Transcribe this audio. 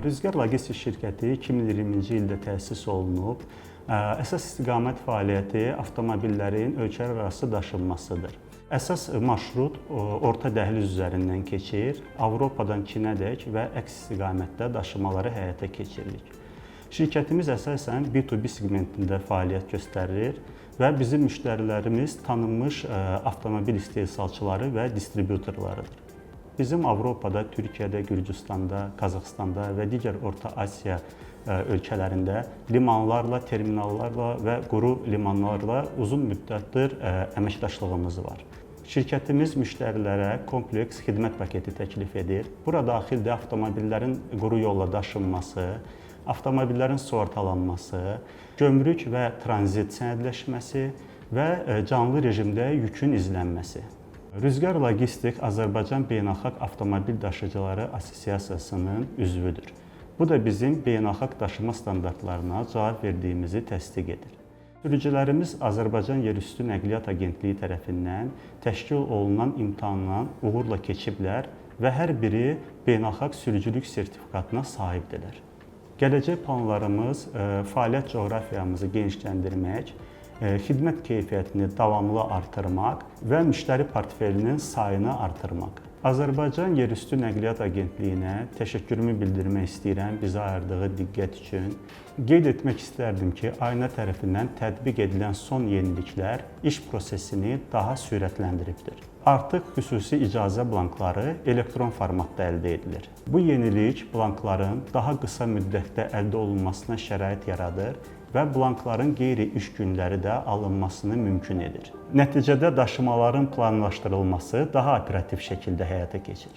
Rüzgar Logistik şirkəti 2020-ci ildə təsis olunub. Əsas istiqamət fəaliyyəti avtomobillərin ölkələrarası daşınmasıdır. Əsas marşrut orta dəhliz üzərindən keçir, Avropadan Çinədək və əks istiqamətdə daşımaları həyata keçiririk. Şirkətimiz əsasən B2B segmentində fəaliyyət göstərir və bizim müştərilərimiz tanınmış avtomobil istehsalçıları və distributorlarıdır. Bizim Avropada, Türkiyədə, Gürcüstanda, Qazaxstanda və digər Orta Asiya ölkələrində limanlarla, terminallarla və quru limanlarla uzun müddətdir əməkdaşlığımız var. Şirkətimiz müştərilərə kompleks xidmət paketi təklif edir. Bura daxildir avtomobillərin quru yolla daşınması, avtomobillərin sığortalanması, gömrük və tranzit sənədləşməsi və canlı rejimdə yükün izlənməsi. Rüzgar Logistik Azərbaycan Beynəlxalq Avtomobil Daşıyıcıları Assosiasiyasının üzvüdür. Bu da bizim beynəlxalq daşıma standartlarına cavab verdiyimizi təsdiq edir. Sürücülərimiz Azərbaycan Yerüstü Nəqliyyat Agentliyi tərəfindən təşkil olunan imtahandan uğurla keçiblər və hər biri beynəlxalq sürücülük sertifikatına sahibdirlər. Gələcək planlarımız fəaliyyət coğrafiyamızı genişləndirmək, xidmət keyfiyyətini davamlı artırmaq və müştəri portfelinin sayını artırmaq. Azərbaycan Yerüstü Nəqliyyat Agentliyinə təşəkkürümü bildirmək istəyirəm bizə ayırdığı diqqət üçün. Qeyd etmək istərdim ki, AYNA tərəfindən tətbiq edilən son yeniliklər iş prosesini daha sürətləndiribdir. Artıq xüsusi icazə blankları elektron formatda əldə edilir. Bu yenilik blankların daha qısa müddətdə əldə olunmasına şərait yaradır və blankların qeyri-iş günləri də alınmasını mümkün edir. Nəticədə daşımaların planlaşdırılması daha operativ şəkildə həyata keçir.